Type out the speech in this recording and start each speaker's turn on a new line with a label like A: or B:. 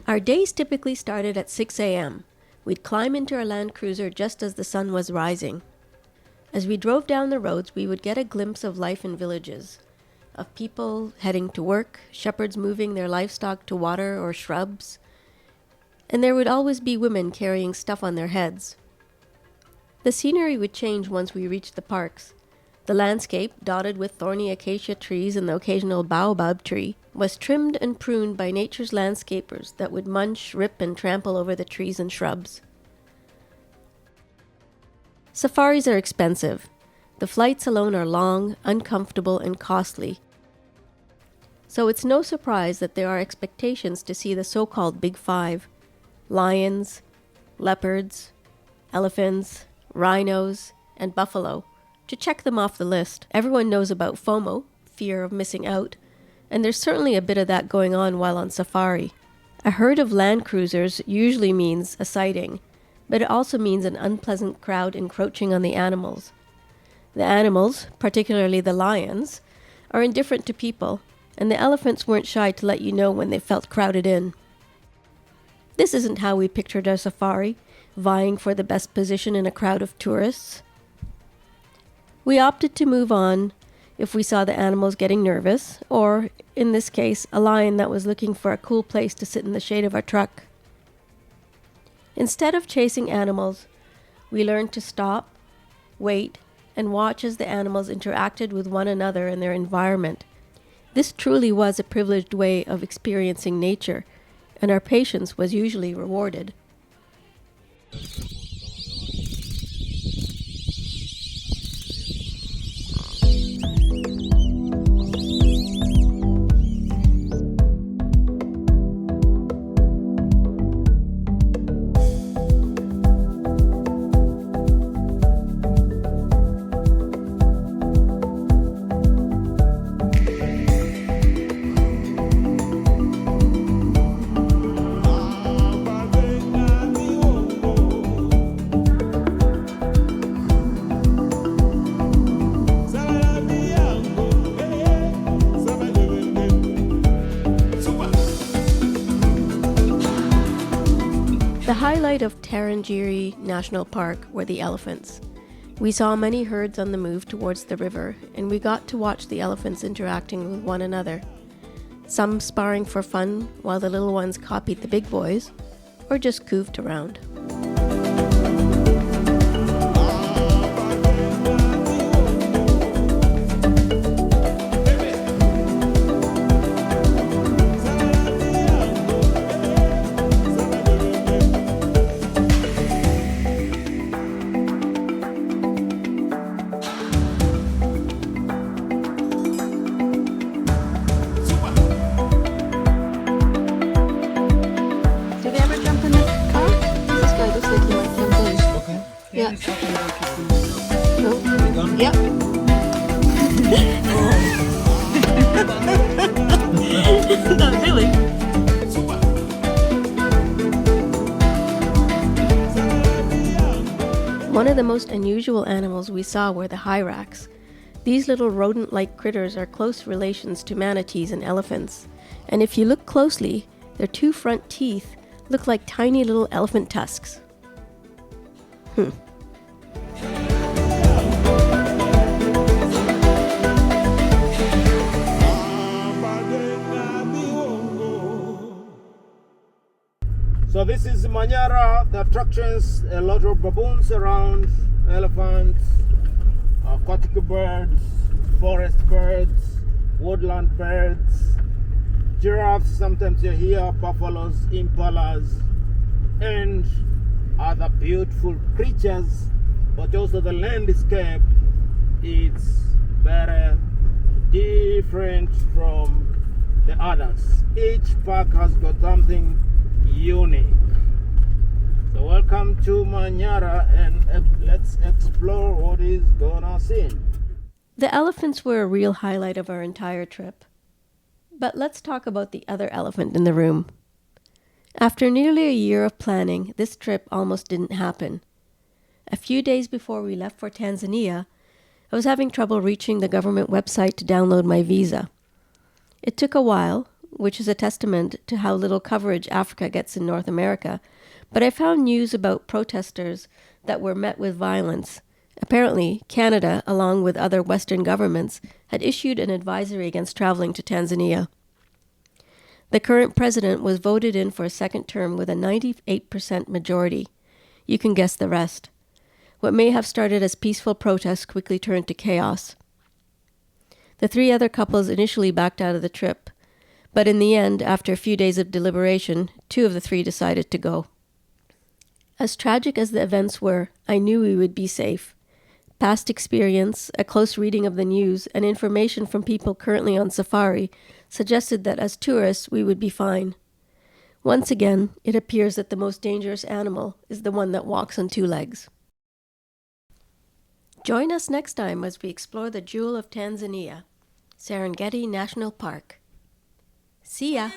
A: Our days typically started at 6 a.m. We'd climb into our Land Cruiser just as the sun was rising. As we drove down the roads, we would get a glimpse of life in villages, of people heading to work, shepherds moving their livestock to water or shrubs, and there would always be women carrying stuff on their heads. The scenery would change once we reached the parks. The landscape, dotted with thorny acacia trees and the occasional baobab tree, was trimmed and pruned by nature's landscapers that would munch, rip, and trample over the trees and shrubs. Safaris are expensive. The flights alone are long, uncomfortable, and costly. So it's no surprise that there are expectations to see the so-called Big Five: lions, leopards, elephants, rhinos, and buffalo. To check them off the list, everyone knows about FOMO, fear of missing out, and there's certainly a bit of that going on while on safari. A herd of Land Cruisers usually means a sighting, but it also means an unpleasant crowd encroaching on the animals. The animals, particularly the lions, are indifferent to people, and the elephants weren't shy to let you know when they felt crowded in. This isn't how we pictured our safari, vying for the best position in a crowd of tourists. We opted to move on if we saw the animals getting nervous, or, in this case, a lion that was looking for a cool place to sit in the shade of our truck. Instead of chasing animals, we learned to stop, wait, and watch as the animals interacted with one another and their environment. This truly was a privileged way of experiencing nature, and our patience was usually rewarded. The highlight of Tarangere National Park were the elephants. We saw many herds on the move towards the river, and we got to watch the elephants interacting with one another. Some sparring for fun while the little ones copied the big boys, or just goofed around.
B: Yep. Not really.
A: One of the most unusual animals we saw were the hyrax. These little rodent-like critters are close relations to manatees and elephants, and if you look closely, their two front teeth look like tiny little elephant tusks.
C: So this is Manyara. The attractions, a lot of baboons around, elephants, aquatic birds, forest birds, woodland birds, giraffes, sometimes you hear buffaloes, impalas, and other beautiful creatures, but also the landscape. It's very different from the others. Each park has got something unique. So welcome to Manyara, and let's explore what is gonna see.
A: The elephants were a real highlight of our entire trip. But let's talk about the other elephant in the room. After nearly a year of planning, this trip almost didn't happen. A few days before we left for Tanzania, I was having trouble reaching the government website to download my visa. It took a while, which is a testament to how little coverage Africa gets in North America, but I found news about protesters that were met with violence. Apparently, Canada, along with other Western governments, had issued an advisory against traveling to Tanzania. The current president was voted in for a second term with a 98% majority. You can guess the rest. What may have started as peaceful protests quickly turned to chaos. The three other couples initially backed out of the trip, but in the end, after a few days of deliberation, 2 of the 3 decided to go. As tragic as the events were, I knew we would be safe. Past experience, a close reading of the news, and information from people currently on safari suggested that as tourists we would be fine. Once again, it appears that the most dangerous animal is the one that walks on 2 legs. Join us next time as we explore the jewel of Tanzania, Tarangere National Park. See ya!